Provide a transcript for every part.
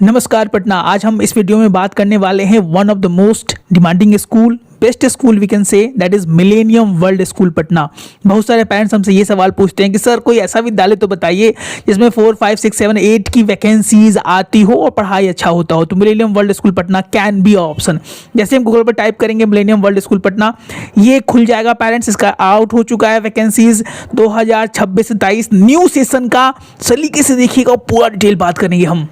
नमस्कार पटना। आज हम इस वीडियो में बात करने वाले हैं one of the most demanding school, best school we can say, that is millennium world school Patna. बहुत सारे पेरेंट्स हमसे ये सवाल पूछते हैं कि सर कोई ऐसा विद्यालय तो बताइए जिसमें 4, 5, 6, 7, 8 की वैकेंसीज आती हो और पढ़ाई अच्छा होता हो। तो millennium world school Patna can be option. जैसे हम गूगल पर टाइप करेंगे मिलेनियम वर्ल्ड स्कूल पटना, ये खुल जाएगा पेरेंट्स। इसका आउट हो चुका है वैकेंसीज 2026-27 न्यू सेशन का। सलीके से देखिएगा, पूरा डिटेल बात करेंगे हम।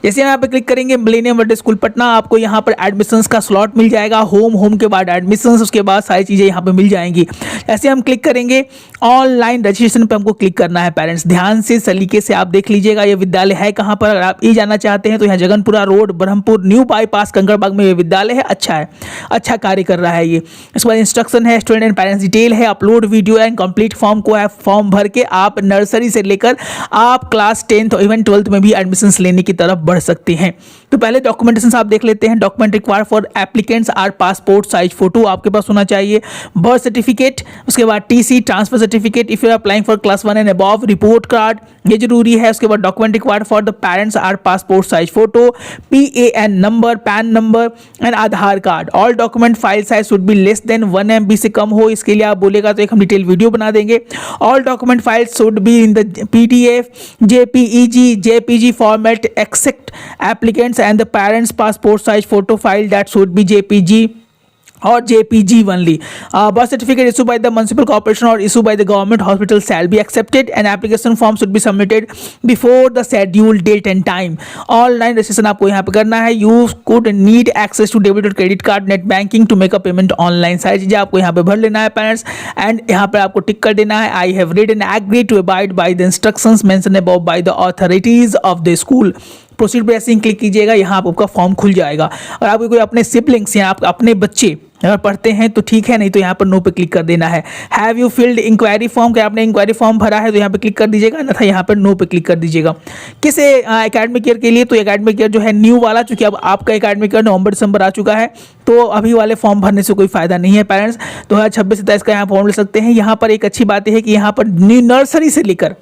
जैसे हम यहाँ पे क्लिक करेंगे मिलेनियम वर्ल्ड स्कूल पटना, आपको यहाँ पर एडमिशंस का स्लॉट मिल जाएगा। होम के बाद एडमिशंस, उसके बाद सारी चीज़ें यहाँ पे मिल जाएंगी। ऐसे हम क्लिक करेंगे ऑनलाइन रजिस्ट्रेशन पे हमको क्लिक करना है पेरेंट्स। ध्यान से सलीके से आप देख लीजिएगा ये विद्यालय है कहाँ पर। अगर आप ये जानना चाहते हैं तो यहाँ Jaganpura road, Brahmapur new bypass, Kankarbagh में ये विद्यालय है। अच्छा कार्य कर रहा है ये। इसके बाद इंस्ट्रक्शन है, स्टूडेंट एंड पेरेंट्स डिटेल है, upload video and complete form को है। फॉर्म भर के आप नर्सरी से लेकर आप क्लास 10th और इवन 12th में भी एडमिशंस लेने की तरफ बढ़ सकते हैं। तो पहले डॉक्यूमेंटेशन आप देख लेते हैं। Document required for applicants are passport size photo आपके पास होना चाहिए, बर्थ सर्टिफिकेट, उसके बाद TC, transfer certificate if you are applying for class 1 and above, report card ये जरूरी है। उसके बाद document required for the parents are passport size photo, PAN number, PAN number and Aadhaar card. All document file size should be less than 1 MB से कम हो। इसके लिए आप बोलेगा तो एक हम डिटेल वीडियो बना देंगे। All document file should be in the PDF, JPG format except applicants and the parents passport size photo file that should be JPG or JPG only. Birth certificate issued by the municipal corporation or issued by the government hospital shall be accepted and application form should be submitted before the scheduled date and time. Online registration आपको यहाँ पे करना है। You could need access to debit or credit card, net banking to make a payment online. सारी चीज़ें आपको यहाँ पे भर लेना है पेरेंट्स एंड यहाँ पर आपको टिक कर देना है I have read and agree to abide by the instructions mentioned above by the authorities of the school. Proceed पे ऐसे ही क्लिक कीजिएगा, यहाँ आपका फॉर्म खुल जाएगा। और आपको कोई अपने सिबलिंग्स या आप अपने बच्चे अगर पढ़ते हैं तो ठीक है, नहीं तो यहाँ पर नो पे क्लिक कर देना है। Have you filled inquiry form, क्या आपने इंक्वायरी फॉर्म भरा है तो यहाँ पे क्लिक कर दीजिएगा, अन्यथा यहाँ पर नो पे क्लिक कर दीजिएगा। किस एकेडमिक ईयर के लिए? तो एकेडमिक ईयर जो है न्यू वाला, चूंकि अब आपका एकेडमिक ईयर नवंबर-दिसंबर आ चुका है तो अभी वाले फॉर्म भरने से कोई फायदा नहीं है पेरेंट्स। 2026-27 का यहाँ फॉर्म ले सकते हैं। यहाँ पर एक अच्छी बात है कि यहाँ पर न्यू नर्सरी से लेकर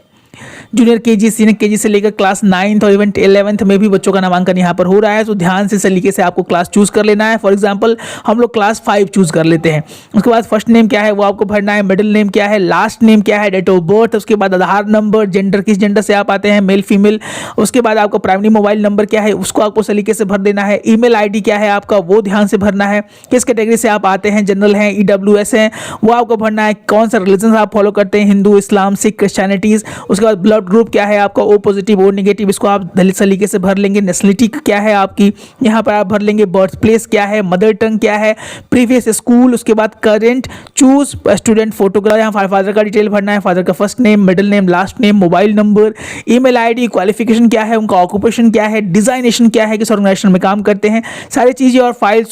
जूनियर KG, सीनियर KG से लेकर क्लास 9th और इवन 11th में भी बच्चों का नामांकन यहाँ पर हो रहा है। तो ध्यान से सलीके से आपको क्लास चूज कर लेना है। फॉर एग्जांपल हम लोग क्लास 5 चूज कर लेते हैं। उसके बाद फर्स्ट नेम क्या है वो आपको भरना है, मिडिल नेम क्या है, लास्ट नेम क्या है, डेट ऑफ बर्थ, उसके बाद आधार नंबर, जेंडर किस जेंडर से आप आते हैं, मेल फीमेल, उसके बाद आपका प्राइमरी मोबाइल नंबर क्या है उसको आपको सलीके से भर देना है। ईमेल ID क्या है आपका वो ध्यान से भरना है। किस कैटेगरी से आप आते हैं, जनरल हैं, EWS हैं, वो आपको भरना है। कौन सा रिलीजन आप फॉलो करते हैं, हिंदू, इस्लाम, सिख, क्रिश्चियनिटीज। उसके बाद ब्लड ग्रुप क्या है आपका, O पॉजिटिव O नेगेटिव, इसको आप दलित सलीके से भर लेंगे। नेशनलिटी क्या है आपकी, यहाँ पर आप भर लेंगे। बर्थ प्लेस क्या है, मदर टंग क्या है, प्रीवियस स्कूल, उसके बाद करेंट, चूज स्टूडेंट फोटोग्राफ। यहाँ फादर का डिटेल भरना है, फादर का first name, middle name, last name, mobile number, email ID, qualification क्या है, उनका ऑक्यूपेशन क्या है, डिजाइनेशन क्या है, किस ऑर्गेनाइजेशन में काम करते हैं, सारी चीजें। और file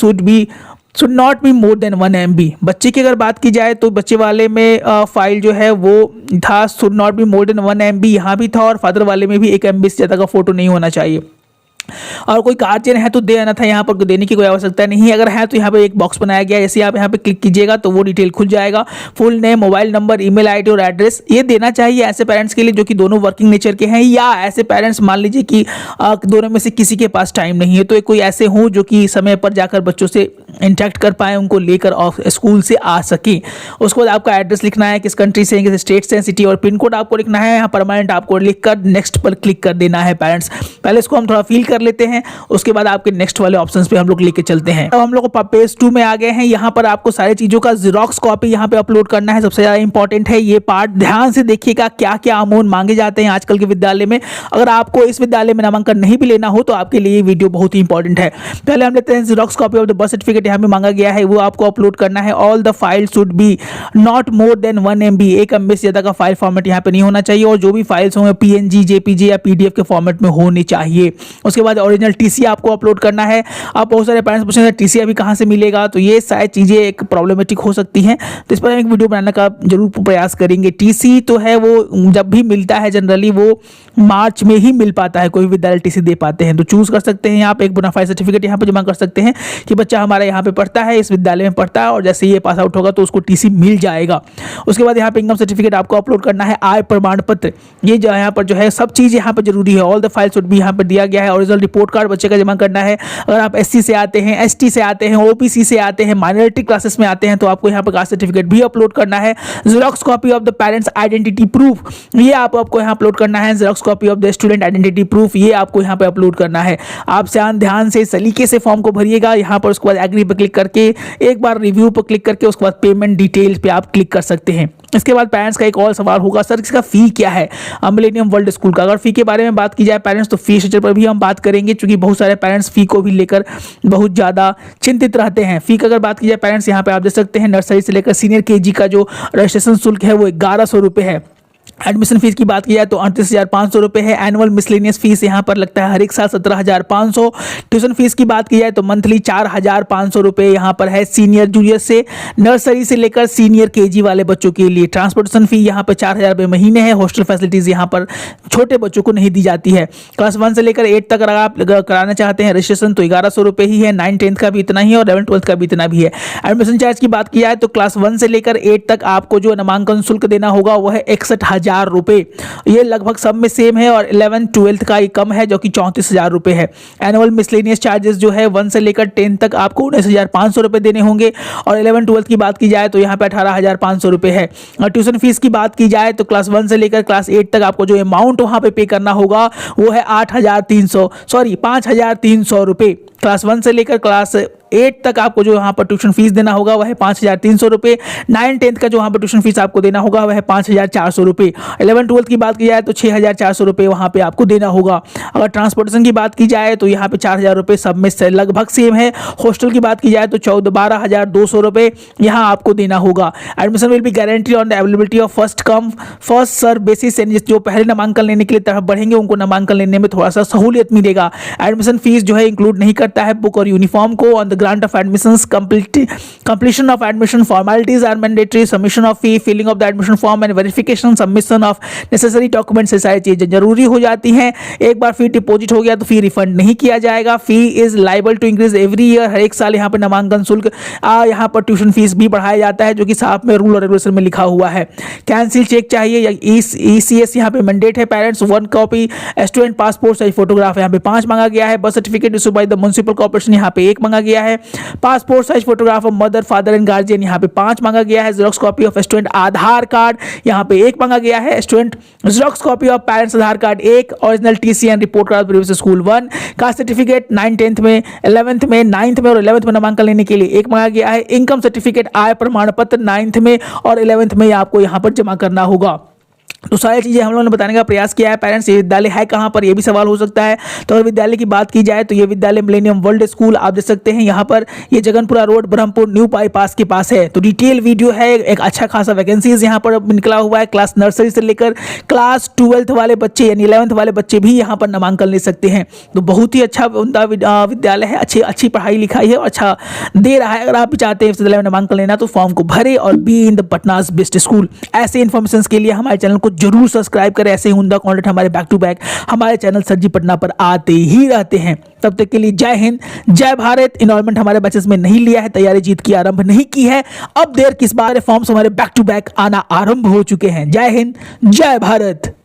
should not be more than 1 MB। बच्चे की अगर बात की जाए तो बच्चे वाले में फाइल जो है वो था should not be more than 1 MB, यहाँ भी था। और फादर वाले में भी 1 MB से ज़्यादा का फोटो नहीं होना चाहिए। और कोई गार्जियन है तो देना था, यहाँ पर देने की कोई आवश्यकता नहीं। अगर है तो यहाँ पे एक बॉक्स बनाया गया है, ऐसे आप यहाँ पे क्लिक कीजिएगा तो वो डिटेल खुल जाएगा। Full name, mobile number, email ID और एड्रेस ये देना चाहिए ऐसे पेरेंट्स के लिए जो कि दोनों वर्किंग नेचर के हैं, या ऐसे पेरेंट्स मान लीजिए कि दोनों में से किसी के पास टाइम नहीं है तो कोई ऐसे हों जो कि समय पर जाकर बच्चों से इंटरेक्ट कर पाए, उनको लेकर स्कूल से आ सके। उसके बाद आपका एड्रेस लिखना है, किस कंट्री से, किस स्टेट से, सिटी और पिन कोड आपको लिखना है। यहाँ परमानेंट आपको लिखकर नेक्स्ट पर क्लिक कर देना है पेरेंट्स। पहले इसको हम थोड़ा फील कर लेते हैं, उसके बाद आपके नेक्स्ट वाले ऑप्शंस पे हम लोग लेके चलते हैं। अब हम लोग पेज 2 में आ गए हैं। यहाँ पर आपको सारी चीजों का जीरोक्स कॉपी यहाँ पे अपलोड करना है। सबसे ज्यादा इंपॉर्टेंट है ये पार्ट। ध्यान से देखिएगा क्या क्या अमाउंट मांगे जाते हैं आजकल के विद्यालय में। अगर आपको इस विद्यालय में नामांकन नहीं भी लेना हो तो आपके लिए ये वीडियो बहुत ही इंपॉर्टेंट है। पहले हम लेते हैं xerox copy of the birth certificate. यहाँ पे मांगा गया है, वो आपको अपलोड करना है। All the file should B not more than 1 MB, 1 MB से ज्यादा का फाइल फॉर्मेट यहाँ पे नहीं होना चाहिए। और जो भी फाइल्स होंगे PNG, JPG या PDF के फॉर्मेट में होनी चाहिए। उसके बाद ओरिजिनल TC आपको अपलोड करना है। आप बहुत सारे पेरेंट्स पूछेंगे TC अभी कहाँ से मिलेगा, तो ये शायद चीज़ें एक प्रॉब्लमेटिक हो सकती हैं, तो इस पर हम एक वीडियो बनाने का जरूर प्रयास करेंगे। TC तो है वो जब भी मिलता है जनरली वो मार्च में ही मिल पाता है, कोई विद्यालय TC दे पाते हैं। तो चूज कर सकते हैं आप एक बोनाफाइड सर्टिफिकेट यहाँ पे जमा कर सकते हैं कि बच्चा हमारा यहाँ पे पढ़ता है, इस विद्यालय में पढ़ता है और जैसे ये पास आउट होगा तो उसको TC मिल जाएगा। उसके बाद यहाँ पे इनकम सर्टिफिकेट आपको अपलोड करना है। आय प्रमाण पत्र, ये जो यहाँ पर जो है सब चीज़ यहाँ पर जरूरी है। ऑल द फाइल्स शुड भी यहाँ पर दिया गया है। और रिजल्ट, रिपोर्ट कार्ड बच्चे का जमा करना है। अगर आप SC से आते हैं, ST से आते हैं, OBC से आते हैं, माइनॉरिटी क्लासेस में आते हैं तो आपको यहाँ पर कास्ट सर्टिफिकेट भी अपलोड करना है। Xerox copy of the parents identity proof, ये आपको यहाँ अपलोड करना है। Xerox copy of the student identity proof, ये आपको यहाँ पे अपलोड करना है। आप ध्यान से सलीके से फॉर्म को भरिएगा। यहाँ पर उसके बाद एग्री पर क्लिक करके, एक बार रिव्यू पर क्लिक करके, उसके बाद पेमेंट डिटेल्स पे आप क्लिक कर सकते हैं। इसके बाद पेरेंट्स का एक और सवाल होगा, सर इसका फी क्या है मिलेनियम वर्ल्ड स्कूल का। अगर फी के बारे में बात की जाए पेरेंट्स, तो फी स्ट्रक्चर पर भी हम बात करेंगे, क्योंकि बहुत सारे पेरेंट्स फी को भी लेकर बहुत ज़्यादा चिंतित रहते हैं। फी का अगर बात की जाए पेरेंट्स, यहाँ पे आप देख सकते हैं नर्सरी से लेकर सीनियर KG का जो रजिस्ट्रेशन शुल्क है वो 1100 रुपये है। एडमिशन फीस की बात की जाए तो 38,500 रुपये है। एनुअल मिसलेनियस फीस यहाँ पर लगता है हर एक साल 17,500। ट्यूशन फीस की बात की जाए तो मंथली 4,500 रुपये यहाँ पर है सीनियर जूनियर से, नर्सरी से लेकर सीनियर KG वाले बच्चों के लिए। ट्रांसपोर्टेशन फी यहाँ पर 4,000 रुपये महीने है। हॉस्टल फैसिलिटीज़ यहाँ पर छोटे बच्चों को नहीं दी जाती है। क्लास 1 से लेकर 8 तक अगर आप कराना चाहते हैं रजिस्ट्रेशन तो 1100 रुपये ही है। 9, 10 का भी इतना ही है और 11, 12 का भी इतना भी है। एडमिशन चार्ज की बात की जाए तो क्लास 1 से लेकर 8 तक आपको जो नामांकन शुल्क देना होगा वह है 61,000 रुपये। ये लगभग सब में सेम है और 11, 12 का ही कम है जो कि 34,000 रुपये है। एनुअल मिसलेनियस चार्जेस जो है 1 से लेकर 10 तक आपको 19,500 रुपये देने होंगे और 11, 12 की बात की जाए तो यहाँ पे 18,500 रुपये है। और ट्यूशन फीस की बात की जाए तो क्लास 1 से लेकर क्लास 8 तक आपको जो अमाउंट वहाँ पे करना होगा वो है 5,300 रुपये। क्लास 1 से लेकर क्लास 8 तक आपको जो यहाँ पर ट्यूशन फीस देना होगा वह है 5,300 रुपये। 9, 10 का जो यहाँ पर ट्यूशन फीस आपको देना होगा वह है 5,400 रुपये। 11, 12 की बात की जाए तो 6,400 रुपये वहाँ पे आपको देना होगा। अगर ट्रांसपोर्टेशन की बात की जाए तो यहाँ पे 4,000 रुपये सब में से लगभग सेम है। हॉस्टल की बात की जाए तो 12,200 रुपये यहाँ आपको देना होगा। Admission will be guarantee on the availability of first come first serve basis, जो पहले नामांकन लेने के लिए तरफ बढ़ेंगे उनको नामांकन लेने में थोड़ा सा सहूलियत मिलेगा। एडमिशन फीस जो है इंक्लूड नहीं करता है बुक और यूनिफॉर्म को। On the grant of admissions, completion of admission formalities are mandatory. Submission of fee, filling of the admission form and verification submission of necessary documents, ये सारी चीजें जरूरी हो जाती हैं। एक बार फी डिपॉजिट हो गया तो फी रिफंड नहीं किया जाएगा। Fee is liable to increase every year, हर एक साल यहाँ पर नामांकन शुल्क यहाँ पर ट्यूशन फीस भी बढ़ाया जाता है जो कि साफ में रूल और रेगुलेशन में लिखा हुआ है। कैंसिल चेक चाहिए या ECS यहाँ पे मैंडेट है। Parents 1 copy student passport size photograph यहाँ पे 5 मांगा गया है। Birth certificate issue by the municipal corporation यहाँ पे 1 मांगा गया है। Passport size photograph of mother father and guardian यहाँ पे 5 मांगा गया है। Xerox copy of student Aadhaar card यहाँ पे 1 मांगा गया है। Student xerox copy of parents Aadhaar card 1, original TC and report card previous school 1। Caste certificate 9, 10th में, 11th में, 9th में और 11th में नामांकन लेने के लिए 1 मांगा गया है। इनकम सर्टिफिकेट आय प्रमाण पत्र 9th में और 11th में आपको यहाँ पर जमा करना होगा। तो सारी चीज़ें हम लोगों ने बताने का प्रयास किया है। पेरेंट्स ये विद्यालय है कहाँ पर, ये भी सवाल हो सकता है। तो अगर विद्यालय की बात की जाए तो ये विद्यालय मिलेनियम वर्ल्ड स्कूल आप देख सकते हैं यहाँ पर, ये Jaganpura road Brahmapur new bypass के पास है। तो डिटेल वीडियो है, एक अच्छा खासा वैकेंसीज यहाँ पर निकला हुआ है। क्लास नर्सरी से लेकर क्लास 12th वाले बच्चे यानी 11th वाले बच्चे भी यहाँ पर नामांकन ले सकते हैं। तो बहुत ही अच्छा विद्यालय है, अच्छी पढ़ाई लिखाई है और अच्छा दे रहा है। अगर आप भी चाहते हैं इस विद्यालय में नामांकन लेना तो फॉर्म को भरे और be in the Patna's best school. ऐसे इन्फॉर्मेशन के लिए हमारे चैनल को जरूर सब्सक्राइब करें। ऐसे ही उम्दा कंटेंट हमारे बैक टू बैक हमारे चैनल सर जी पटना पर आते ही रहते हैं। तब तक के लिए जय हिंद, जय भारत। इनरोलमेंट हमारे बैचेस में नहीं लिया है, तैयारी जीत की आरंभ नहीं की है। अब देर किस बार, फॉर्म्स हमारे बैक टू बैक आना आरंभ हो चुके हैं। जय हिंद, जय भारत।